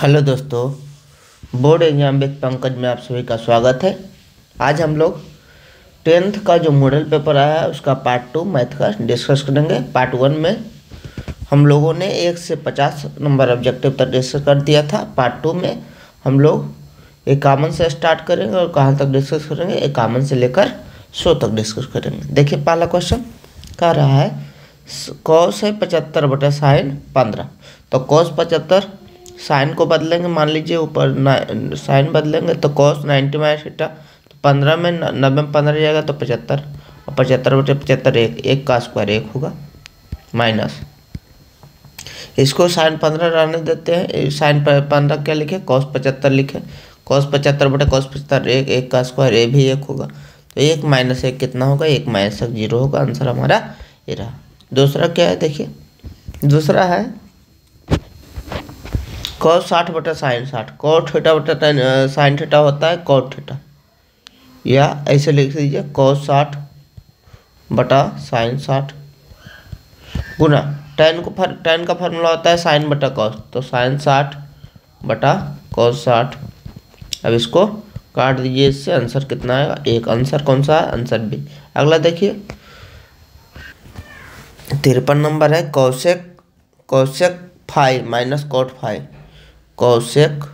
Hello दोस्तों, board exam with Pankaj में आप सभी का स्वागत है। आज हम लोग 10th का जो मॉडल पेपर आया है उसका पार्ट 2 मैथ का डिस्कस करेंगे। पार्ट 1 में हम लोगों ने 1 से 50 नंबर ऑब्जेक्टिव तक डिस्कस कर दिया था। पार्ट 2 में हम लोग 51 से स्टार्ट करेंगे और कहाँ तक डिस्कस करेंगे, 51 से लेकर 100 तक डिस्कस करेंगे। देखिए पहला क्वेश्चन कह रहा है कॉस है 75 बटा साइन 15। तो कॉस 75 साइन को बदलेंगे, मान लीजिए ऊपर साइन बदलेंगे तो कॉस 90 माइनस थीटा, तो 15 में 90 में 15 जाएगा तो 75, और 75 बटे 75 एक का स्क्वायर 1 होगा, माइनस इसको साइन 15 रहने देते हैं। साइन 15 क्या लिखे, कॉस 75 लिखे। कॉस 75 बटे कॉस 75 एक का स्क्वायर ए भी 1 होगा, तो 1 माइनस 1 कितना होगा, 1 माइनस 1 0 होगा। आंसर हमारा ये रहा। दूसरा क्या है, देखिए दूसरा है कॉस 60 बटा साइन 60। कॉट थीटा बटा साइन थीटा होता है कॉट थीटा, या ऐसे लिख दीजिए कॉस 60 बटा साइन 60 गुना टेन का फार्मूला होता है साइन बटा कॉस, तो साइन 60 बटा कॉस 60। अब इसको काट दीजिए, इससे आंसर कितना आएगा, एक। आंसर कौन सा है, आंसर बी। अगला देखिए 53 नंबर है cosec 5 minus cot 5। Cosec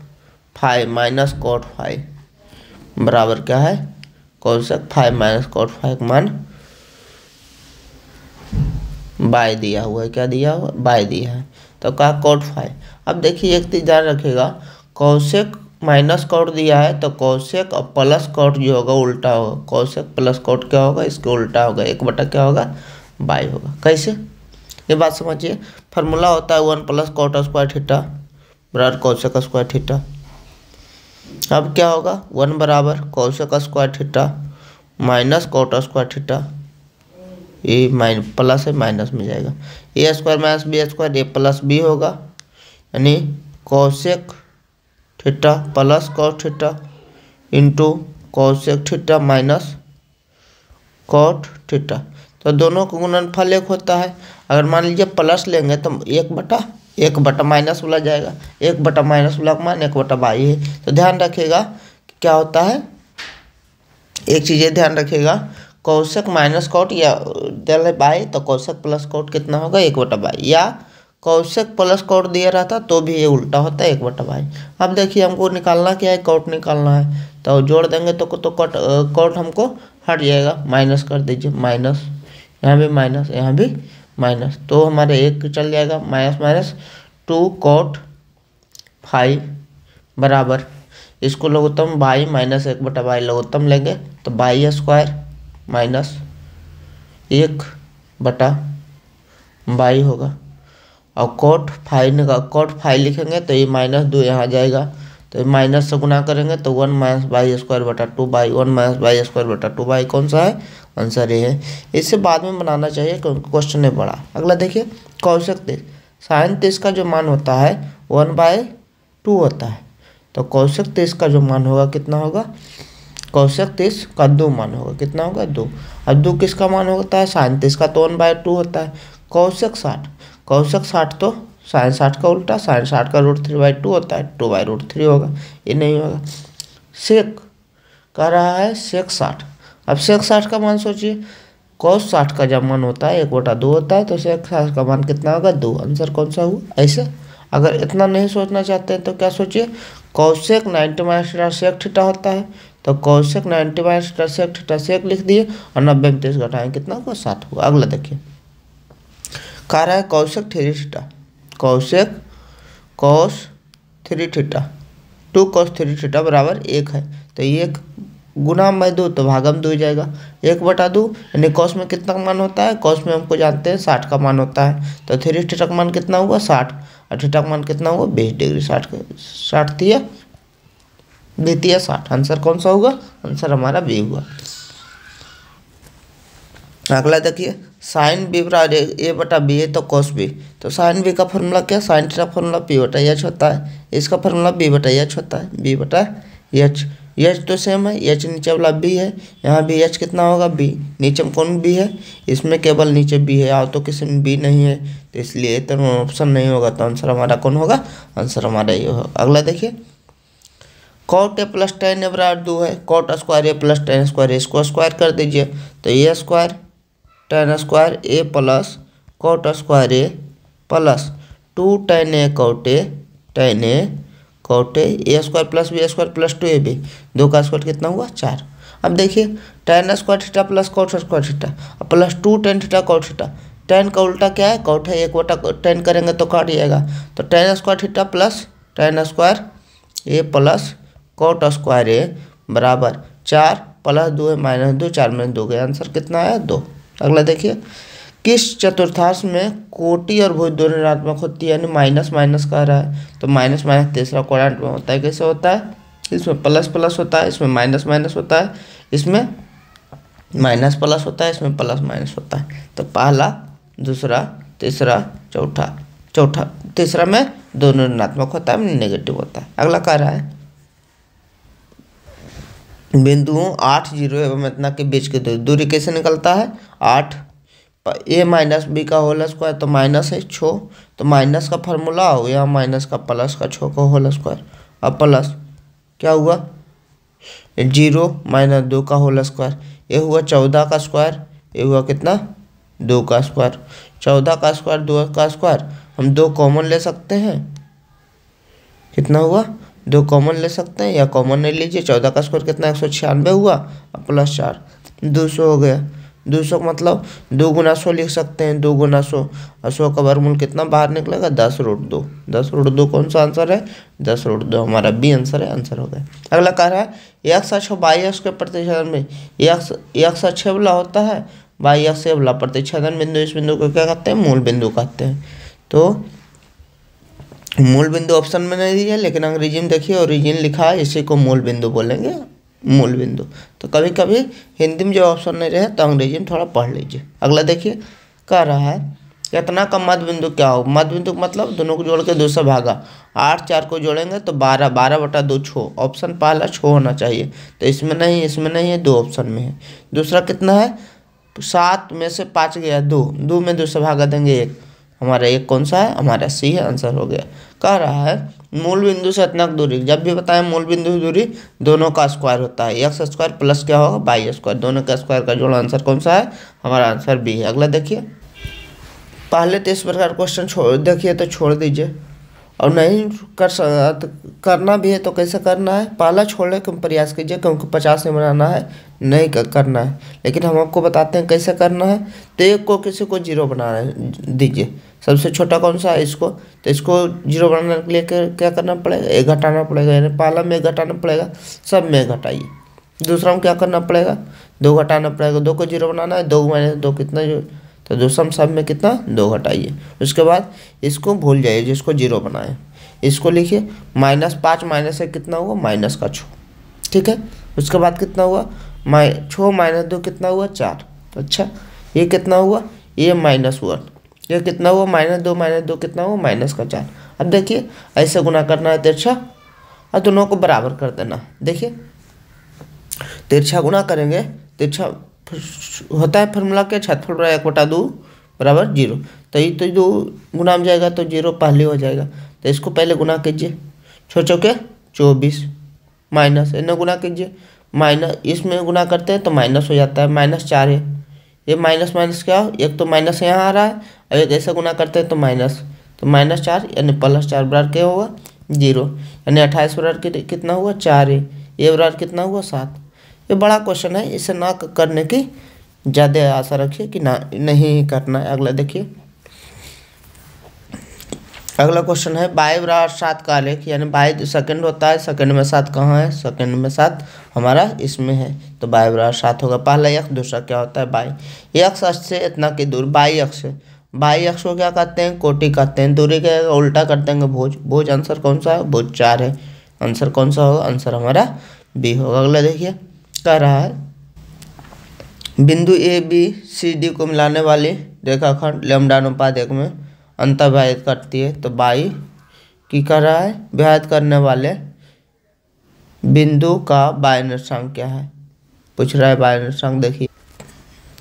5 minus cot 5 बराबर क्या है, कौशेक 5 माइनस कॉट 5 मान बाय दिया हुआ है। क्या दिया हुआ, बाय दिया है, तो कहा कॉट 5। अब देखिए एक चीज ध्यान रखिएगा, कौशेक माइनस कॉट दिया है तो कौशेक और प्लस कॉट जो होगा उल्टा होगा। कौशेक प्लस कॉट क्या होगा, इसके उल्टा होगा, 1 बटा क्या होगा, बाय होगा। कैसे, ये बात समझिए। फार्मूला होता है 1 प्लस कॉट स्क्वायर थीटा बराबर कौशेक स्क्वायर थीटा। अब क्या होगा, 1 बराबर cosec square theta minus cot square theta, ये प्लस है माइनस में जाएगा, A square minus B square, A plus B होगा, यानी cosec theta plus cot theta into cosec theta minus cot theta. तो दोनों का गुणनफल 1 होता है। अगर मान लीजिए प्लस लेंगे तो 1 बटा माइनस वाला जाएगा, 1 बटा माइनस वाला का मान 1 बटा बाई है। तो ध्यान रखिएगा क्या होता है, एक चीज़ ध्यान रखिएगा, कौशेक माइनस कॉट या दिया बाई तो कौशेक प्लस कॉट कितना होगा, 1 बटा बाई, या कौशेक प्लस कॉट दिया रहता तो भी ये उल्टा होता है 1 बटा बाई। अब देखिए हमको निकालना क्या है, कॉट निकालना है, तो जोड़ देंगे तो कॉट हमको हट जाएगा, माइनस कर दीजिए, माइनस यहाँ भी माइनस यहाँ भी माइनस, तो हमारे 1 चल जाएगा, माइनस माइनस 2 कॉट 5 बराबर इसको लघुत्तम बाई माइनस 1 बटा बाई लघुत्तम लेंगे तो बाई स्क्वायर माइनस 1 बटा बाई होगा। और कॉट 5 लिखेंगे तो ये -2 यहाँ जाएगा, तो माइनस से गुना करेंगे तो 1 माइनस बाई स्क्वायर बटा 2 बाई, 1 माइनस बाई स्क्वायर बटा 2 बाई, कौन सा है, आंसर ये है। इससे बाद में बनाना चाहिए क्योंकि क्वेश्चन है बड़ा। अगला देखिए कौशेक 30 साइन 30 का जो मान होता है 1/2 होता है, तो कौशेक 30 का जो मान होगा कितना होगा, कौशेक 30 का 2 मान होगा, कितना होगा 2। अब 2 किसका मान होता है, साइन 30 का, तो 1/2 होता है। कौशेक 60 तो साइन 60 का उल्टा, साइन 60 का √3/2 होता है, 2/√3 होगा, ये नहीं होगा। सेक कह रहा है सेक 60। अब सेक 60 का मान सोचिए, कॉस 60 का जब मान होता है 1 बटा 2 होता है, तो सेक 60 का मान कितना होगा, 2। आंसर कौन सा हुआ। ऐसे अगर इतना नहीं सोचना चाहते हैं तो क्या सोचिए, cosec 90 minus theta sec theta होता है, तो cosec 90 minus theta sec theta sec लिख दिए और 90 में 30 घटाएं कितना होगा, 7 होगा। अगला देखिए कह रहा है cosec 3 theta, cosec cos 3 theta 2 cos 3 theta बराबर 1 है, तो 1 गुना में 2 तो भागम 2 जाएगा, 1 बटा 2, यानी कॉस में कितना मान होता है, कॉस में हमको जानते हैं 60 का मान होता है, तो 3 थीटा का मान कितना हुआ 60, और थीटा का मान कितना हुआ 20 डिग्री, 60 दिया 60। आंसर कौन सा होगा, आंसर हमारा बी हुआ। अगला देखिए साइन बी बराबर ए बटा बी है तो कॉस बी, तो साइन बी का फॉर्मूला क्या, साइन थीटा फॉर्मूला पी बटा एच होता है, इसका फॉर्मूला बी बटा एच होता है, बी बटा एच, एच तो सेम है, एच नीचे वाला बी है, यहाँ भी एच कितना होगा बी, नीचे में कौन बी है, इसमें केवल नीचे बी है, और तो किसी में बी नहीं है, तो इसलिए तो ऑप्शन नहीं होगा, तो आंसर हमारा कौन होगा, आंसर हमारा ये होगा। अगला देखिए, cot a plus tan a बराबर 2 है, कॉट स्क्वायर ए प्लस टेन स्क्वायर, इसको स्क्वायर कर दीजिए, तो a square tan square A plus cot square A plus 2 tan a cot a tan a cot a square plus b square plus 2ab, 2 का square कितना हुआ 4। अब देखिए tan square theta plus cot square theta plus 2 tan theta cot theta, ten का उल्टा क्या है cot है, 1/10 करेंगे तो काट जाएगा, तो tan square theta plus tan square A plus cot square a बराबर 4 प्लस 2 है -2, 4 में 2 गया, आंसर कितना आया 2। अगला देखिए, किस चतुर्थांश में कोटि और भुज दोनों ऋणात्मक होती है, यानी माइनस माइनस कह रहा है, तो माइनस माइनस तीसरा क्वाड्रेंट में होता है, कैसे होता है, इसमें प्लस प्लस होता है, इसमें माइनस माइनस होता है, इसमें माइनस प्लस होता है, इसमें प्लस माइनस होता है, तो पहला दूसरा तीसरा चौथा तीसरा में दोनों ऋणात्मक होता है, नेगेटिव होता है। अगला कह रहा है, बिंदुओं 8 0 एवं इतना के बीच की दूरी कैसे निकलता है, 8 ए माइनस बी का होल स्क्वायर, तो माइनस है 6, तो माइनस का फार्मूला हो या माइनस का प्लस का 6 का होल स्क्वायर, अब प्लस क्या हुआ 0 - 2 का होल स्क्वायर, ये हुआ 14 का स्क्वायर, ये हुआ कितना 2 का स्क्वायर, 14 का स्क्वायर 2 का स्क्वायर, हम 2 कॉमन ले सकते हैं, कितना हुआ 2 कॉमन ले सकते हैं, या कॉमन नहीं लीजिए, 14 का स्क्वायर कितना 196 हुआ, अब प्लस 4 200 हो गया, 200 का मतलब 2 गुना 100 लिख सकते हैं, 2 गुना 100 और 100 का वर्गमूल कितना बाहर निकलेगा 10√2, 10√2 कौन सा आंसर है 10√2, हमारा बी आंसर है, आंसर हो गया। अगला कह रहा है x अक्ष बाई अक्ष के प्रतिच्छेदन में x अक्ष वाला होता है, बाई अक्ष वाला प्रतिच्छेदन बिंदु, इस बिंदु को क्या कहते हैं मूल बिंदु कहते हैं, तो मूल बिंदु ऑप्शन में नहीं दिया, लेकिन अंग्रेजी में देखिए ओरिजिन लिखा है, इसी को मूल बिंदु बोलेंगे, मूल बिंदु। तो कभी कभी हिंदी में जो ऑप्शन नहीं रहे तो अंग्रेजी में थोड़ा पढ़ लीजिए। अगला देखिए, कह रहा है कितना का मध्य बिंदु क्या हो, मध्य बिंदु मतलब दोनों को जोड़ के 2 से भागा, 8 4 को जोड़ेंगे तो 12, 12/2 6, ऑप्शन पहला 6 होना चाहिए, तो इसमें नहीं है, 2 ऑप्शन में है। दूसरा कितना है 7 में से 5 गया 2 में 2 से भागा देंगे 1, हमारा 1 कौन सा है, हमारा सी है, आंसर हो गया। कह रहा है मूल बिंदु से इतना दूरी, जब भी बताएं मूल बिंदु की दूरी दोनों का स्क्वायर होता है, एक्स स्क्वायर प्लस क्या होगा बाई स्क्वायर, दोनों का स्क्वायर का जोड़, आंसर कौन सा है, हमारा आंसर बी है। अगला देखिए, पहले तो इस प्रकार क्वेश्चन छोड़ देखिए तो छोड़ दीजिए, और नहीं करना भी है तो कैसे करना है, पहला छोड़ने का प्रयास कीजिए, क्योंकि 50 से बनाना है, नहीं करना है, लेकिन हम आपको बताते हैं कैसे करना है। तो एक को किसी को 0 बनाना दीजिए, सबसे छोटा कौन सा है इसको, तो इसको 0 बनाने के लिए क्या करना पड़ेगा, 1 घटाना पड़ेगा, यानी पहला में 1 घटाना पड़ेगा, सब में घटाइए। दूसरा में क्या करना पड़ेगा 2 घटाना पड़ेगा, 2 को 0 बनाना है, 2 - 2 कितना, तो दूसरा सब में कितना 2 घटाइए। उसके बाद इसको भूल जाइए जिसको 0 बनाए, इसको लिखिए -5 -1 कितना हुआ -6, ठीक है। उसके बाद कितना हुआ 6 - 2 कितना हुआ 4, अच्छा ये कितना हुआ, ये -1, ये कितना हुआ -2 - 2 कितना हुआ -4। अब देखिए ऐसे गुना करना है तिरछा, और दोनों को बराबर कर देना। देखिए तिरछा गुना करेंगे, तिरछा होता है फार्मूला के क्षेत्रफल 1/2 बराबर 0, तो ये तो 2 गुना में जाएगा तो 0 पहले हो जाएगा, तो इसको पहले गुना कीजिए, 6 चौके 24 माइनस इन्हें गुना कीजिए, माइनस इसमें गुना करते हैं तो माइनस हो जाता है, -4 है, ये माइनस माइनस क्या हो, एक तो माइनस यहाँ आ रहा है, और एक ऐसा गुना करते हैं तो -4 यानी +4 बराबर क्या होगा 0, यानी 28 बराबर कितना हुआ 4 है, ये बराबर कितना हुआ 7। ये बड़ा क्वेश्चन है, इसे ना करने की ज़्यादा आशा रखिए कि ना नहीं करना है। अगला देखिए, अगला क्वेश्चन है बाई बराबर 7 का आलेख, यानी बाई सेकंड होता है, सेकंड में 7 कहाँ है, सेकंड में 7 हमारा इसमें है, तो बाई बराबर 7 होगा। पहला x, दूसरा क्या होता है बाई, x अक्ष से इतना की दूर, बाई अक्ष से, बाई अक्ष को क्या कहते हैं कोटि कहते हैं, दूरी के उल्टा कर देंगे भुज, आंसर कौन सा है भुज 4 है, आंसर कौन सा होगा, आंसर हमारा बी होगा। अगला देखिए, कह रहा है बिंदु ए बी सी डी को मिलाने वाली रेखाखंड लैम्डा अनुपात 1 में अंतर्भुज करती है, तो बाई की कर रहा है विभाजित करने वाले बिंदु का बाह्य निर्देशांक क्या है, पूछ रहा है बाह्य निर्देशांक। देखिए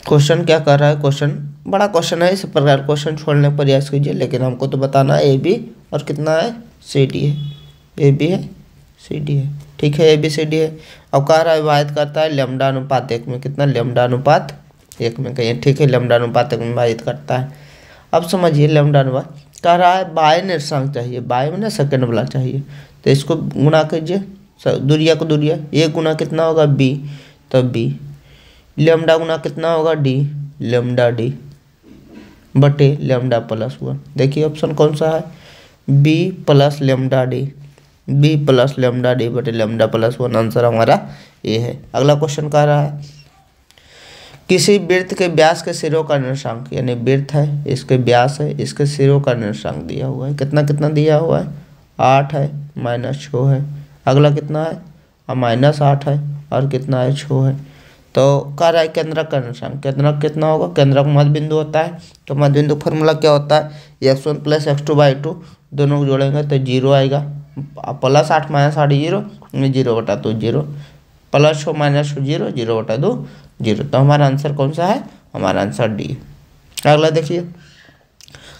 क्वेश्चन क्या कर रहा है, क्वेश्चन बड़ा क्वेश्चन है, इस प्रकार क्वेश्चन छोड़ने का प्रयास कीजिए, लेकिन हमको तो बताना है ए बी और कितना है सी डी है, ए बी है सी डी है, ठीक है, ए बी सी डी है। अब कह रहा है विभाजित करता है लैम्डा अनुपात 1 में, कितना लैम्डा अनुपात 1 में कहिए, ठीक है, लैम्डा अनुपात 1 में विभाजित करता है। अब समझिए लैम्डा अनुपात कह रहा है बाह्य निर्देशांक चाहिए, बाह्य में ना सेकंड वाला चाहिए, तो इसको गुणा कीजिए, दूरिया को दूरिया, ए गुना कितना होगा बी, तो बी, लैम्डा गुना कितना होगा डी, लैम्डा डी बटे लैम्डा प्लस 1। देखिए ऑप्शन कौन सा है, B plus lambda D, B plus lambda D बटे लैम्डा प्लस 1, आंसर हमारा ए है। अगला क्वेश्चन कह रहा है किसी वृत्त के व्यास के सिरों का निर्देशांक, यानी वृत्त है, इसके व्यास है, इसके सिरों का निर्देशांक दिया हुआ है, कितना कितना दिया हुआ है, 8 है, -6 है। अगला कितना है, -8 है, और कितना है 6 है। तो कह रहा है केंद्रक का निर्देशांक, केंद्रक कितना होगा, केंद्रक मध्य बिंदु होता है, तो मध्य बिंदु फॉर्मूला क्या होता है, x1 + x2/2, दोनों को जोड़ेंगे तो 0 आएगा, +8 -8 0, 0/2 0, +6 -6 0, 0/2 0, तो हमारा आंसर कौन सा है, हमारा आंसर डी। अगला देखिए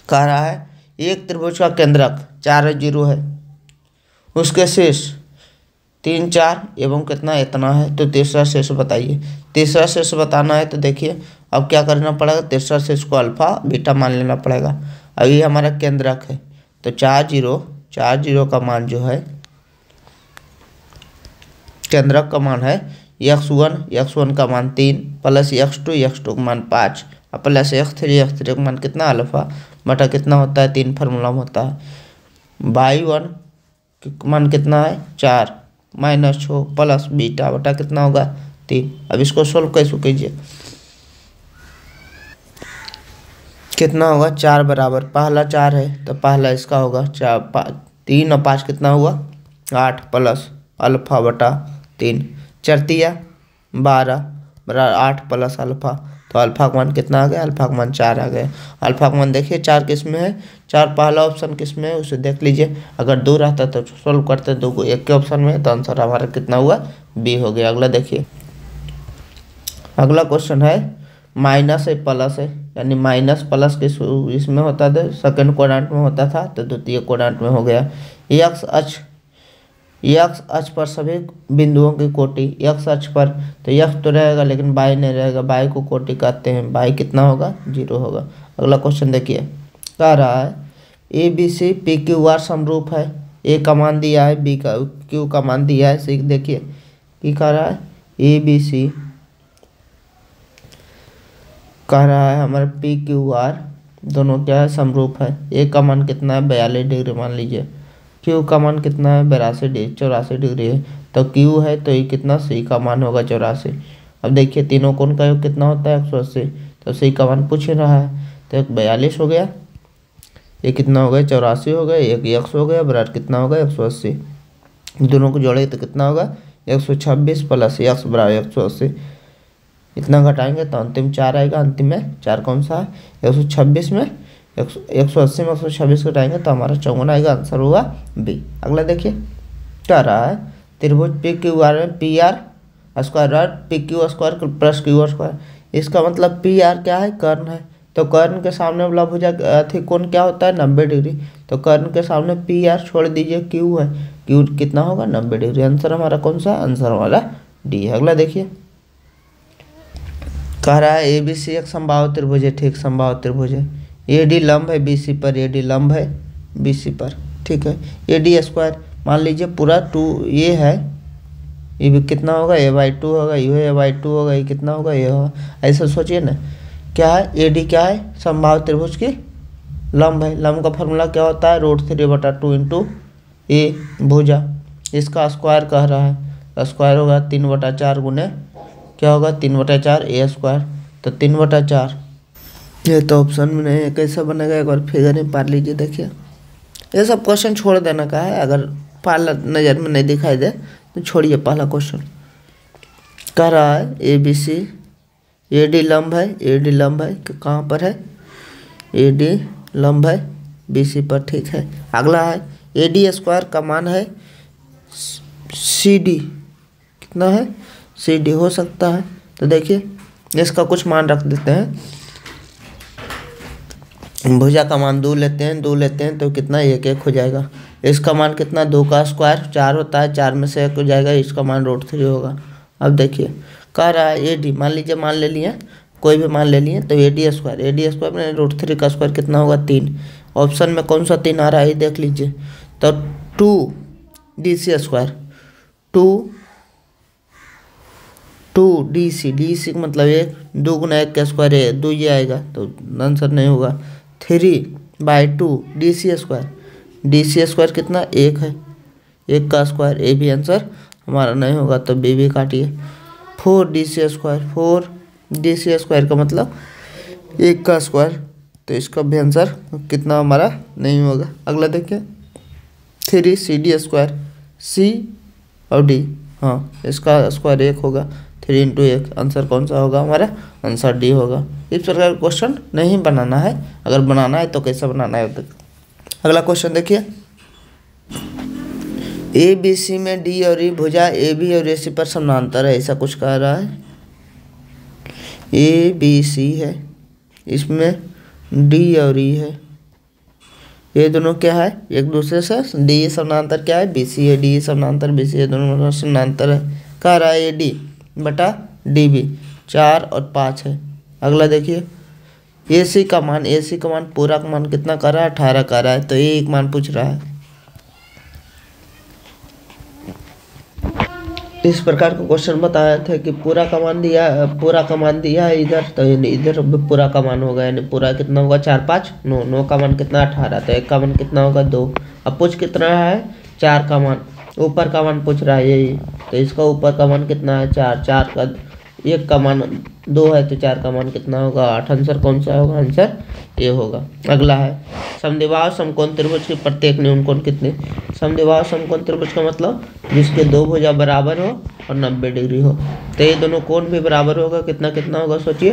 कह रहा है एक त्रिभुज का केंद्रक 4 0 है, उसके शीर्ष 3 4 एवं कितना इतना है, तो तीसरा शीर्ष बताइए। तीसरा शीर्ष बताना है तो देखिए अब क्या करना पड़ेगा, तीसरा शीर्ष को अल्फा बीटा मान लेना पड़ेगा। अब ये हमारा केंद्रक है, तो 4 0 का मान जो है, केंद्रक का मान है x1 का मान 3 प्लस x2 का मान 5 और प्लस x3 का मान कितना अल्फा बटा कितना होता है 3 फार्मूला में होता है, y1 का मान कितना है 4 -6 प्लस बीटा बटा कितना होगा 3। अब इसको सोल्व कैसे कीजिए, कितना होगा 4 बराबर, पहला 4 है तो पहला इसका होगा 3 और 5 कितना हुआ 8 प्लस अल्फा बटा 3, 4 × 12 बराबर 8 प्लस अल्फा, तो अल्फा का मान कितना आ गया, अल्फा का मान 4 आ गया। अल्फा का मान देखिए 4 किस में है, 4 पहला ऑप्शन किस में है उसे देख लीजिए, अगर 2 रहता तो सोल्व करते, 2 को एक के ऑप्शन में है, तो आंसर हमारा कितना हुआ बी हो गया। अगला देखिए, अगला क्वेश्चन है माइनस है प्लस है, यानी माइनस प्लस किस इसमें होता था, सेकंड क्वाड्रेंट में होता था, तो द्वितीय क्वाड्रेंट में हो गया। एक्स अक्ष पर सभी बिंदुओं की कोटि, एक्स अक्ष पर तो एक्स तो रहेगा लेकिन बाई नहीं रहेगा, बाई को कोटि कहते हैं, बाई कितना होगा 0 होगा। अगला क्वेश्चन देखिए कह रहा है A B C P Q R समरूप है, ए का मान दिया है, बी का क्यू का मान दिया है, सी देखिए कि कह रहा है ए बी सी कह रहा है हमारे पी क्यू आर दोनों क्या है समरूप है, ए का मान कितना है 42 डिग्री मान लीजिए, क्यू का मान कितना है 84 डिग्री है, तो क्यू है तो ये कितना सी का मान होगा 84। अब देखिए तीनों कोण का योग कितना होता है 180, तो सी का मान पूछ रहा है, तो एक 42 हो गया, ये कितना हो गया 84 हो गया, एक x हो गया बराबर कितना होगा 180, दोनों को जोड़े तो कितना होगा 126 प्लस x बराबर 180, इतना घटाएंगे तो अंतिम 4 आएगा, अंतिम में 4 कौन सा है 126 में 180 में 126 घटाएंगे तो हमारा 54 आएगा, आंसर होगा बी। अगला देखिए क्या रहा है त्रिभुज पी क्यू आर में P R square P Q square plus Q R square, इसका मतलब पी आर क्या है कर्ण है, तो कर्ण के सामने वाला भुजा थी कोण क्या होता है 90 डिग्री, तो कर्ण के सामने पी आर छोड़ दीजिए क्यू है, क्यू कितना होगा 90 डिग्री, आंसर हमारा कौन सा, आंसर हमारा डी है। अगला देखिए कह रहा है ए बी सी एक समबाहु त्रिभुज है, ठीक समबाहु त्रिभुज है, ए डी लंब है बी सी पर, ए डी लंब है बी सी पर, ठीक है, ए डी स्क्वायर मान लीजिए पूरा 2 ये है, ये भी कितना होगा a/2 होगा, ये a/2 होगा, ये कितना होगा ये होगा, ऐसा सोचिए ना, क्या है ए डी क्या है समबाहु त्रिभुज की लंब है, लंब का फॉर्मूला क्या होता है √3/2 इंटू ए भुजा, इसका स्क्वायर कह रहा है, तो स्क्वायर होगा 3/4 गुने क्या होगा 3/4 ए स्क्वायर, तो 3/4, ये तो ऑप्शन में नहीं है, कैसा बनेगा एक बार फिगर में पढ़ लीजिए। देखिए ये सब क्वेश्चन छोड़ देने का है, अगर पहला नज़र में नहीं दिखाई दे तो छोड़िए। पहला क्वेश्चन कह रहा है A B C A D लंब है, ए डी लंब है कहाँ पर है, ए डी लंब है बी सी पर, ठीक है। अगला है ए डी स्क्वायर का मान है सी डी कितना है, सी डी हो सकता है। तो देखिए इसका कुछ मान रख देते हैं, भुजा का मान 2 लेते हैं तो कितना 1 हो जाएगा। इसका मान कितना 2 का स्क्वायर 4 होता है, 4 में से 1 हो जाएगा, इसका मान √3 होगा। अब देखिए कह रहा है ए डी, मान लीजिए मान ले लिए कोई भी मान ले लिए, तो ए डी स्क्वायर में √3 का स्क्वायर कितना होगा 3। ऑप्शन में कौन सा 3 आ रहा है ये देख लीजिए। तो 2 D C square, 2 D C मतलब 1, 2 गुना 1 का स्क्वायर है 2 ये आएगा, तो आंसर नहीं होगा। 3/2 डी सी स्क्वायर कितना 1 है, 1 का स्क्वायर, ए भी आंसर हमारा नहीं होगा, तो बी भी काटिए। 4 डी सी स्क्वायर का मतलब 1 का स्क्वायर, तो इसका भी आंसर कितना हमारा नहीं होगा। अगला देखिए 3 सी डी स्क्वायर, सी और डी, हाँ इसका स्क्वायर 1 होगा, 3 × 1, आंसर कौन सा होगा हमारा, आंसर डी होगा। इस प्रकार क्वेश्चन नहीं बनाना है, अगर बनाना है तो कैसे बनाना है। अगला क्वेश्चन देखिए, ए बी सी में डी और ई भुजा ए बी और ए सी पर समानांतर है, ऐसा कुछ कह रहा है। ए बी सी है, इसमें डी और ई है, ये दोनों क्या है एक दूसरे से, डी समानांतर क्या है बी सी है, डी समानांतर बी सी है, दोनों समानांतर है। कह रहा है ए डी बटा डी बी 4 और 5 है। अगला देखिए ए सी का मान पूरा का मान कितना कर रहा है 18 कर रहा है, तो ये एक मान पूछ रहा है। इस प्रकार का क्वेश्चन बताया था कि पूरा का मान दिया है इधर, तो इधर पूरा का मान होगा, यानी पूरा कितना होगा 4 5 9, 9 का मान कितना 18, तो 1 का मान कितना होगा 2। अब पूछ कितना है 4 का मान, ऊपर का मान पूछ रहा है यही, तो इसका ऊपर का मान कितना है 4, 4 का 1 का मान 2 है, तो 4 का मान कितना होगा 8। आंसर कौन सा होगा, आंसर ये होगा। अगला है समद्विबाहु समकोण त्रिभुज की प्रत्येक न्यून कोण कितने। समद्विबाहु समकोण त्रिभुज का मतलब जिसके 2 भुजा बराबर हो और 90 डिग्री हो, तो ये दोनों कोण भी बराबर होगा, कितना कितना होगा सोचिए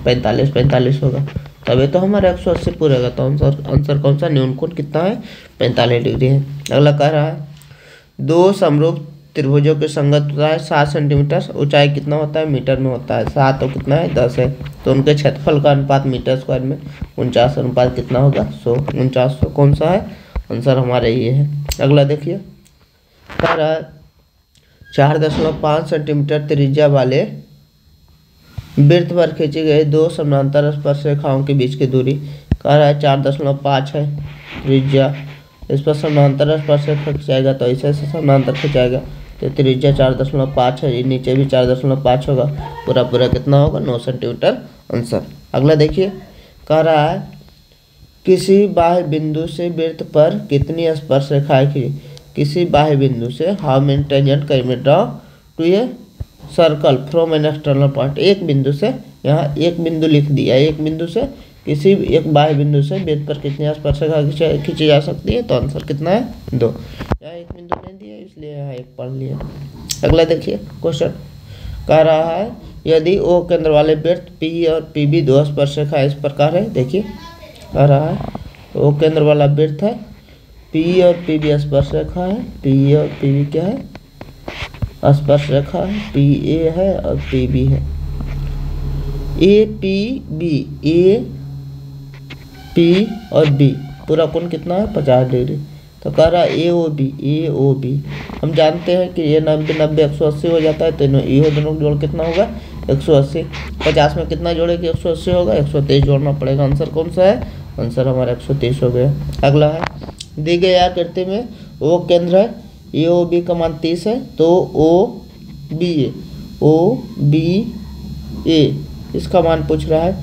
45 45 होगा, तभी तो हमारा 180 पूरेगा। तो आंसर कौन सा न्यून कोण कितना है 45 डिग्री है। अगला कह रहा है 2 समरूप त्रिभुजों की संगत होता है 7 सेंटीमीटर, ऊंचाई कितना होता है मीटर में होता है, 7 और कितना है 10 है, तो उनके क्षेत्रफल का अनुपात मीटर स्क्वायर में 49 अनुपात कितना होगा 100, 4900 कौन सा है आंसर हमारा ये है। अगला देखिए कह रहा है 4.5 सेंटीमीटर त्रिज्या वाले वृत्त पर खींची गई 2 समानांतर स्पर्श रेखाओं के बीच की दूरी, कह रहा है 4.5 है त्रिज्या, इस पर समानांतर स्पर्श रेखा खिंचाएगा, तो ऐसे समानांतर खिंचाएगा, तो त्रिज्या 4.5 है, नीचे भी 4.5 होगा, पूरा कितना होगा 9 सेंटीमीटर आंसर। अगला देखिए कह रहा है किसी बाह्य बिंदु से वृत्त पर कितनी स्पर्श रेखाएं खींची, किसी बाह्य बिंदु से how many tangent can be draw two a circle from an external point. एक बिंदु से, यहाँ एक बिंदु लिख दिया, एक बिंदु से किसी एक बाह्य बिंदु से वृत्त पर कितनी स्पर्श रेखा खींची जा सकती है, तो आंसर कितना है 2। यहाँ एक बिंदु नहीं दिया इसलिए यहाँ एक पढ़ लिया। अगला देखिए क्वेश्चन कह रहा है यदि ओ केंद्र वाले वृत्त पी और पी बी 2 स्पर्श रेखा इस प्रकार है, देखिए कह रहा है ओ केंद्र वाला वृत्त है, पी और पी बी स्पर्श रेखा है, पी और पी बी क्या है स्पर्श रेखा है, पी ए है और पी बी है, A P B, A P और बी पूरा कोण कितना है 50 डिग्री, तो कह रहा है ए ओ बी हम जानते हैं कि ये 90 90 180 हो जाता है, तो ये दोनों जोड़ कितना होगा 180, 50 में कितना जोड़े कि 180 होगा 123 जोड़ना पड़ेगा, आंसर कौन सा है आंसर हमारा 130 हो गया। अगला है दी गई आकृति में ओ केंद्र है, ए ओ बी का मान 30 है, तो ओ बी ए इसका मान पूछ रहा है,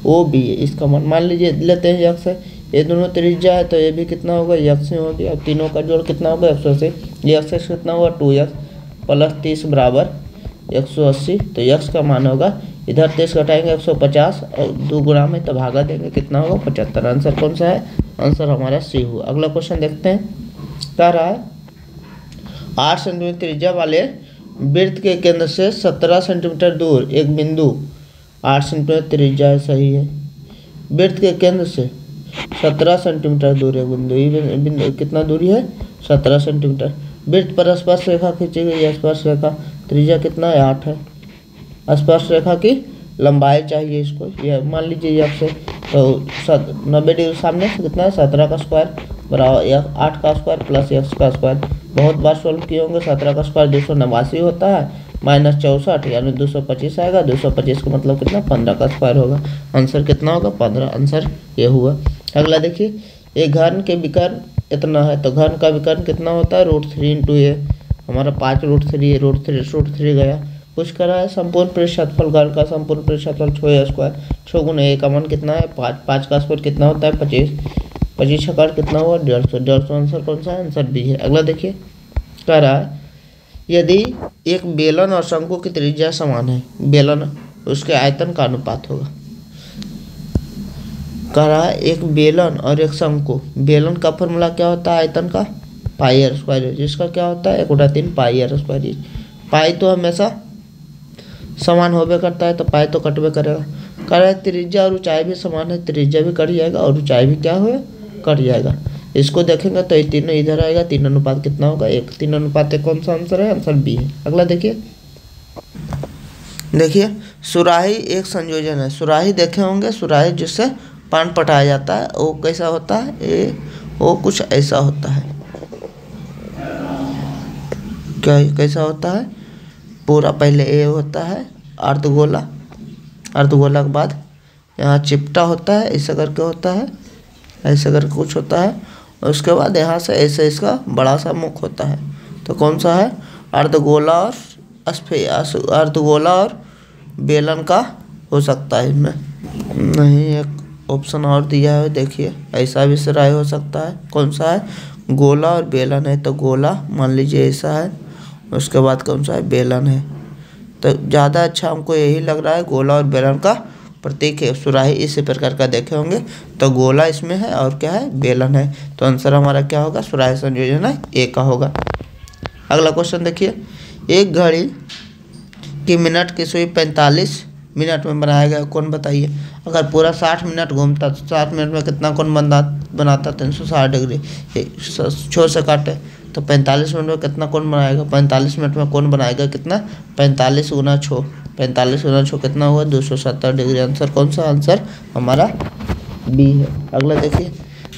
ओ बी ए इसका मान लीजिए लेते हैं यक्स है, ये दोनों त्रिज्या है, तो ये भी कितना होगा यक्स ही होगी। अब तीनों का जोड़ कितना होगा 180, यक्स कितना होगा 2x प्लस 30 बराबर 180, तो यक्स का मान होगा इधर 30 घटाएंगे 150 और 2 गुणा में तो भागा देंगे कितना होगा 75। आंसर कौन सा है आंसर हमारा सी हुआ। अगला क्वेश्चन देखते हैं कह रहा है 8 सेंटीमीटर त्रिज्या वाले वृत्त के केंद्र से 17 सेंटीमीटर दूर एक बिंदु, 8 सेंटीमीटर त्रिज्या है सही है, वृत्त के केंद्र से 17 सेंटीमीटर दूर एक बिंदु, ये बिंदु कितना दूरी है 17 सेंटीमीटर, वृत्त पर स्पर्श रेखा खींची गई, स्पर्श रेखा त्रिज्या कितना है 8 है। स्पर्श रेखा की लंबाई चाहिए इसको, ये मान लीजिए x से, तो 90 डिग्री सामने से कितना है 17 का स्क्वायर बराबर 8 का स्क्वायर प्लस x का स्क्वायर। बहुत बार सोल्व किए होंगे। 17 का स्क्वायर 289 होता है, माइनस 64 यानी 225 आएगा। 225 का मतलब कितना 15 का स्क्वायर होगा। आंसर कितना होगा 15, आंसर ये हुआ। अगला देखिए, एक घन के विकर्ण इतना है, तो घन का विकर्ण कितना होता है √3 इंटू ए, हमारा 5 √3 है, √3 गया। कुछ करा है संपूर्ण पृष्ठ क्षेत्रफल, घर का संपूर्ण पृष्ठ क्षेत्रफल 6 स्क्वायर, 6 गुना ए का मान कितना है 5, 5 का स्क्वायर कितना होता है 25, 25 का कितना हुआ 150, आंसर कौन सा है, आंसर बी है। अगला देखिए, कह रहा है यदि एक बेलन और शंकु की त्रिज्या समान है, बेलन उसके आयतन का अनुपात होगा। कह रहा है एक बेलन और एक शंकु, बेलन का फॉर्मूला क्या होता है आयतन का पाई r स्क्वायर, जिसका क्या होता है 1/3 पाई r स्क्वायर। पाई तो हमेशा समान होबे करता है, तो पाई तो कटबे करेगा। कह रहा है त्रिज्या और ऊंचाई भी समान है, त्रिज्या भी कट जाएगा और ऊंचाई भी क्या हुआ कट जाएगा। इसको देखेंगे तो ये तीनों इधर आएगा, 3 अनुपात कितना होगा 1, 3 अनुपात 1 कौन सा आंसर है, आंसर बी है। अगला देखिए, देखिए सुराही एक संयोजन है। सुराही देखे होंगे, सुराही जिससे पान पटाया जाता है, वो कैसा होता है वो कुछ ऐसा होता है। क्या कैसा होता है, पूरा पहले ए होता है अर्धगोला, अर्धगोला के बाद यहाँ चिपटा होता है, ऐसा करके होता है, ऐसा करके कुछ होता है, और उसके बाद यहाँ से ऐसे इसका बड़ा सा मुख होता है। तो कौन सा है अर्धगोला और अर्धगोला और बेलन का हो सकता है इसमें। नहीं, एक ऑप्शन और दिया है, देखिए ऐसा भी सुराही हो सकता है। कौन सा है, गोला और बेलन है, तो गोला मान लीजिए ऐसा है, उसके बाद कौन सा है बेलन है। तो ज़्यादा अच्छा हमको यही लग रहा है, गोला और बेलन का प्रतीक है सुराही, इसी प्रकार का देखे होंगे। तो गोला इसमें है और क्या है बेलन है, तो आंसर हमारा क्या होगा सुराही संयोजन है ए का होगा। अगला क्वेश्चन देखिए, एक घड़ी की मिनट की सुई 45 मिनट में बनाया गया, कौन बताइए। अगर पूरा 60 मिनट घूमता तो 60 मिनट में कितना कौन बनाता 360 डिग्री, 6 से काटे तो 45 मिनट में कितना कौन बनाएगा, 45 मिनट में कौन बनाएगा कितना 45 गुना 6, 45 गुना 6 कितना हुआ 270 डिग्री। आंसर कौन सा, आंसर हमारा बी है। अगला देखिए,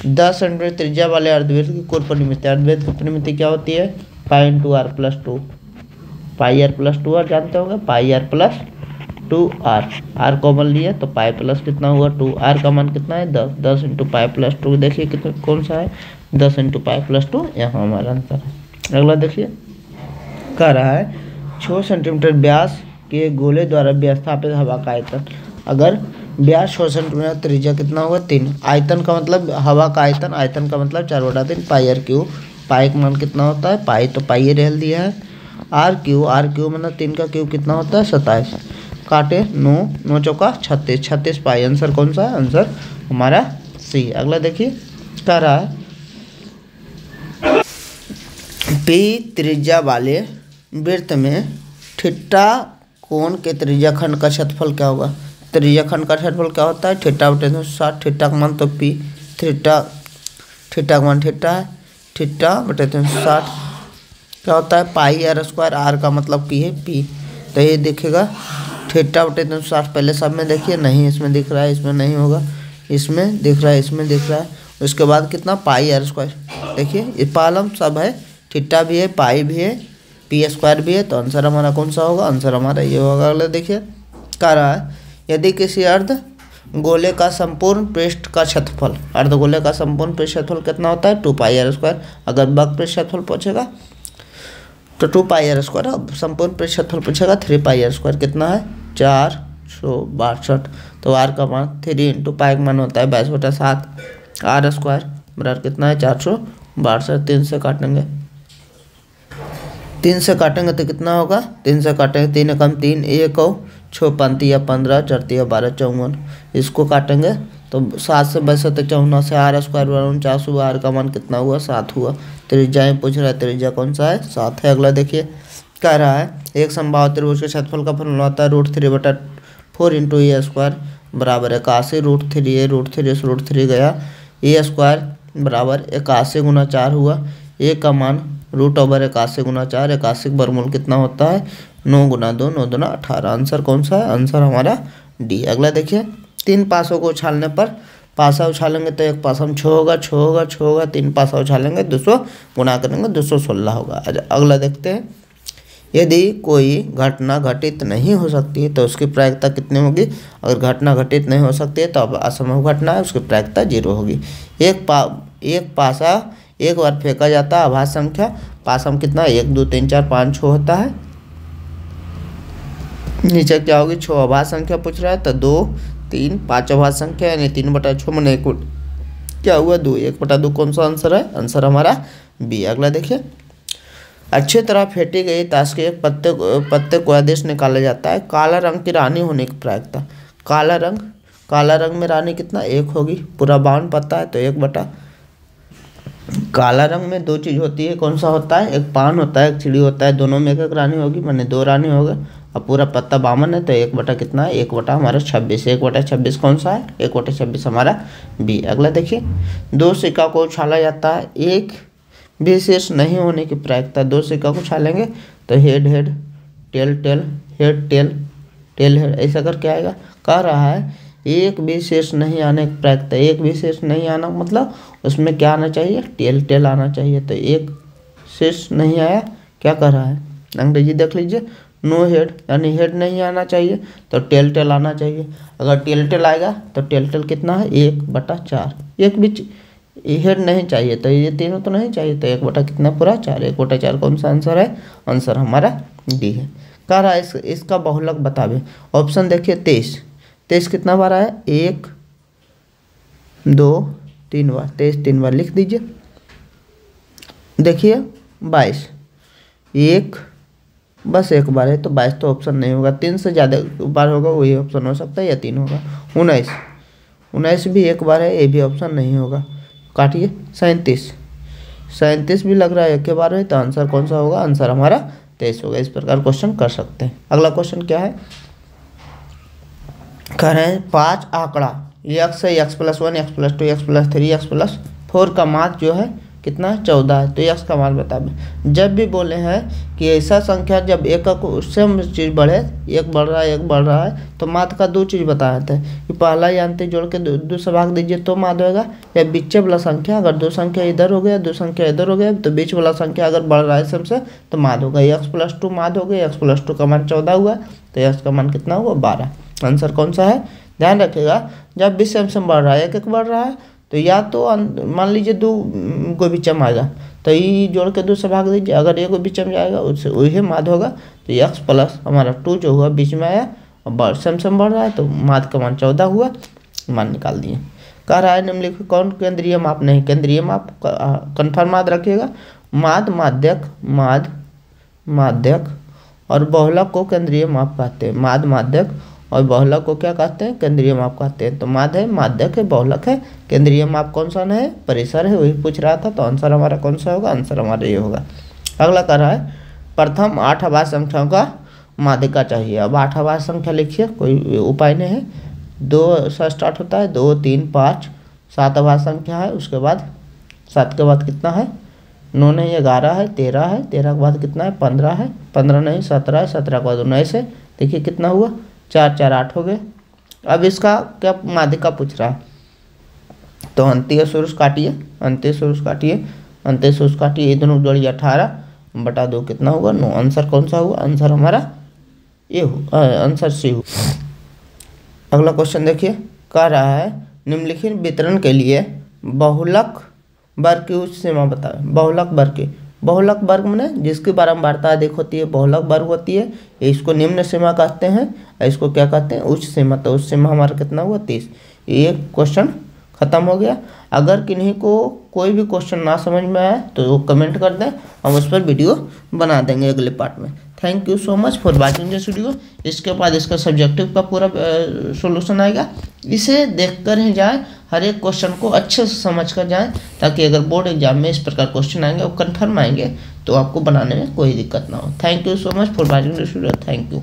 10 सेंटीमीटर त्रिज्या वाले अर्धवृत्त की कुल परिमिति, अर्धवृत्त की परिमिति क्या होती है पाई इंटू r प्लस 2, पाई r प्लस 2r जानते होंगे, पाई r plus 2r, r common लिए तो पाई प्लस कितना हुआ 2r का मान कितना है 10, 10 इंटू पाई प्लस 2, देखिए कितना कौन सा है 10 इंटू पाई प्लस 2, यहाँ हमारा आंसर है। अगला देखिए, कह रहा है 6 सेंटीमीटर व्यास के गोले द्वारा विस्थापित हवा का आयतन। अगर व्यास 6 सेंटीमीटर, त्रिज्या कितना होगा 3, आयतन का मतलब हवा का आयतन, आयतन का मतलब 4/3 पाई r क्यू, पाई का मान कितना होता है पाई, तो पाई रेल दिया है, r क्यू मतलब 3 का क्यूब कितना होता है 27, काटे 9, 9 चौका 36, 36 पाई। आंसर कौन सा है, आंसर हमारा सी। अगला देखिए, कह रहा है पी त्रिज्या वाले वृत्त में थीटा कोण के त्रिज्या खंड का क्षेत्रफल क्या होगा। त्रिज्या खंड का क्षेत्रफल क्या होता है थीटा बटे 360, थीटा का मान तो पी, थीटा का मान थीटा है, थीटा बटे 360 क्या होता है पाई r स्क्वायर, r का मतलब की है पी, तो ये दिखेगा थीटा बटे 360। पहले सब में देखिए, नहीं इसमें दिख रहा है, इसमें नहीं होगा, इसमें दिख रहा है, इसमें दिख रहा है, उसके बाद कितना पाई r स्क्वायर, देखिए ये पालम सब है, थीटा भी है, पाई भी है, पी स्क्वायर भी है, तो आंसर हमारा कौन सा होगा, आंसर हमारा ये होगा। अगला देखिए, कह रहा है यदि किसी अर्ध गोले का संपूर्ण पृष्ठ का क्षेत्रफल, अर्धगोले का संपूर्ण पृष्ठ क्षेत्रफल कितना होता है 2 पाई r स्क्वायर, अगर वक्र पृष्ठ क्षेत्रफल पूछेगा तो 2 पाई r स्क्वायर, अब संपूर्ण पृष्ठ क्षेत्रफल पूछेगा 3 पाई r स्क्वायर, कितना है 462, तो r का मान 3 इंटू पाई का मान होता है 22/7, r स्क्वायर बराबर कितना है 462, 3 से काटेंगे, 3 से काटेंगे तो कितना होगा, 3 से काटेंगे 3 एकम 3, 1 और 6 पंती या 15 चरती या 12 54, इसको काटेंगे तो 7 से 62 तक 54 से r स्क्वायर बराबर 49 हुआ, r का मान कितना हुआ 7 हुआ। त्रिज्या में पूछ रहा है, त्रिज्या कौन सा है 7 है। अगला देखिए, कह रहा है एक समबाहु त्रिभुज के क्षेत्रफल का फॉर्मूला होता है √3/4 इंटू ए स्क्वायर बराबर 81, √3 से √3 गया, ए स्क्वायर बराबर 81 गुना 4 हुआ, ए का मान √81 गुना 4, 81 वर्गमूल कितना होता है 9 गुना 2, 9 दूना 18। आंसर कौन सा है, आंसर हमारा डी। अगला देखिए 3 पासों को उछालने पर, पासा उछालेंगे तो एक पासा में 6 होगा, 6 होगा, 6 होगा, 3 पासा उछालेंगे 200 गुना करेंगे 216 होगा। अगला देखते हैं, यदि कोई घटना घटित नहीं हो सकती है तो उसकी प्रायिकता कितनी होगी। अगर घटना घटित नहीं हो सकती है तो अब असंभव घटना है, उसकी प्रायिकता 0 होगी। एक पासा एक बार फेंका जाता है, आभास संख्या पासा में कितना 1 2 3 4 5 6 होता है। नीचे क्या होगी 6 आभास संख्या पूछ रहा है तो 2 3 5 आभास संख्या, यानी 3/6 में 1 क्या हुआ 2, 1/2 कौन सा आंसर है, आंसर हमारा बी। अगला देखिए, अच्छी तरह फेंटी गई ताश के एक पत्ते को आदेश निकाला जाता है। काला रंग की रानी होने की प्रायिकता, काला रंग में रानी कितना 1 होगी, पूरा 52 पत्ता है तो 1/। काला रंग में 2 चीज़ होती है, कौन सा होता है, एक पान होता है, एक चिड़ी होता है, दोनों में 1 रानी होगी, माने 2 रानी होगा। अब पूरा पत्ता 52 है तो 1/, कितना है 1/, हमारा 26, 1/26 कौन सा है, 1/26 हमारा बी। अगला देखिए, 2 सिक्का को उछाला जाता है, एक भी शेष नहीं होने की प्रायिकता। 2 सिक्का को उछालेंगे तो head head, tail tail, head tail, tail head, ऐसा करके आएगा। कह रहा है एक भी शेष नहीं आने की प्रायिकता, एक भी शेष नहीं आना मतलब उसमें क्या आना चाहिए, टेल टेल आना चाहिए। तो एक शेष नहीं आया, क्या कर रहा है, अंग्रेजी देख लीजिए, नो हेड, यानी हेड नहीं आना चाहिए तो टेल टेल आना चाहिए। अगर टेल टेल आएगा तो टेल टेल कितना है 1/4, एक भी हेड नहीं चाहिए तो ये तीनों तो नहीं चाहिए तो 1/, कितना पूरा 4, 1/4 कौन सा आंसर है, आंसर हमारा डी है। कह रहा है इसका बहुलक बतावे। ऑप्शन देखिए 23 कितना बार आया, 1 2 3 बार, 23 3 बार लिख दीजिए। देखिए 22 1 बस 1 बार है तो 22 तो ऑप्शन नहीं होगा, 3 से ज़्यादा बार होगा वही ऑप्शन हो सकता है या 3 होगा। 19 भी 1 बार है, ये भी ऑप्शन नहीं होगा, काटिए। 37 भी लग रहा है 1 बार है तो आंसर कौन सा होगा, आंसर हमारा 23 होगा। इस प्रकार क्वेश्चन कर सकते हैं। अगला क्वेश्चन क्या है, कह रहे हैं 5 आंकड़ा x है, x+1, x+2, x+3, x+4 का मान जो है कितना है 14 है, तो x का मान बताए। जब भी बोले हैं कि ऐसा संख्या जब एक उससे चीज़ बढ़े, एक बढ़ रहा है तो माध्य का 2 चीज़ बताए थे कि पहला या अंतिम जोड़ के 2 से भाग दीजिए तो माध्य होगा, या बीच वाला संख्या अगर 2 संख्या इधर हो गया 2 संख्या इधर हो गया तो बीच वाला संख्या अगर बढ़ रहा है सबसे तो माध्य होगा। x+2 माध्य हो गया, x+2 का मान 14 हुआ तो x का मान कितना हुआ 12। आंसर कौन सा है, ध्यान रखिएगा, जब भी सम बढ़ रहा है 1 बढ़ रहा है तो या तो मान लीजिए 2 को बीचम आएगा तो ये जोड़ के 2 से भाग दीजिए, अगर 1 को बीचम जाएगा उससे वही माध्य होगा। तो x प्लस हमारा 2 जो हुआ बीच में आया और सम बढ़ रहा है तो माध्य का मान 14 हुआ, मान निकाल दिए। कह रहा है निम्नलिखित कौन केंद्रीय माप नहीं, केंद्रीय माप कन्फर्म याद रखिएगा, माध्यक और बहुलक को केंद्रीय माप कहते हैं। माध्यक और बहुलक को क्या कहते हैं, केंद्रीय माप कहते हैं। तो माध्य है, माध्यक है, बहुलक है, केंद्रीय माप कौन सा है, परिसर है, वही पूछ रहा था तो आंसर हमारा कौन सा होगा, आंसर हमारा ये होगा। अगला कह रहा है प्रथम 8 आभास संख्याओं का माध्यिका चाहिए। अब 8 आभास संख्या लिखिए, कोई उपाय नहीं है, 2 से स्टार्ट होता है, 2 3 5 7 आभास संख्या है। उसके बाद 7 के बाद कितना है, 9 नहीं 11 है, 13 है, 13 के बाद कितना है 15 है, 15 नहीं 17 है, 17 के बाद 19 है, देखिए कितना हुआ 4 4 8 हो गए। अब इसका क्या माध्यिका पूछ रहा है तो अंत्य शीर्ष काटिए, ये दोनों जोड़िए 18/2 कितना होगा 9। आंसर कौन सा हुआ, आंसर हमारा ये हो, आंसर सी हो। अगला क्वेश्चन देखिए, कह रहा है निम्नलिखित वितरण के लिए बहुलक वर्ग की उच्च सीमा बताएं। बहुलक वर्ग में जिसकी बारंबारता अधिक होती है बहुलक वर्ग होती है, इसको निम्न सीमा कहते हैं, इसको क्या कहते हैं उच्च सीमा। तो उच्च सीमा हमारा कितना हुआ 30। ये क्वेश्चन खत्म हो गया। अगर किन्हीं को कोई भी क्वेश्चन ना समझ में आए तो वो कमेंट कर दें, हम उस पर वीडियो बना देंगे अगले पार्ट में। Thank you so much for watching this video. इसके बाद इसका सब्जेक्टिव का पूरा सॉल्यूशन आएगा, इसे देखकर ही जाएं, हर एक क्वेश्चन को अच्छे से समझ कर जाएं, ताकि अगर बोर्ड एग्जाम में इस प्रकार क्वेश्चन आएंगे वो कन्फर्म आएंगे तो आपको बनाने में कोई दिक्कत ना हो। Thank you so much for watching this video. Thank you.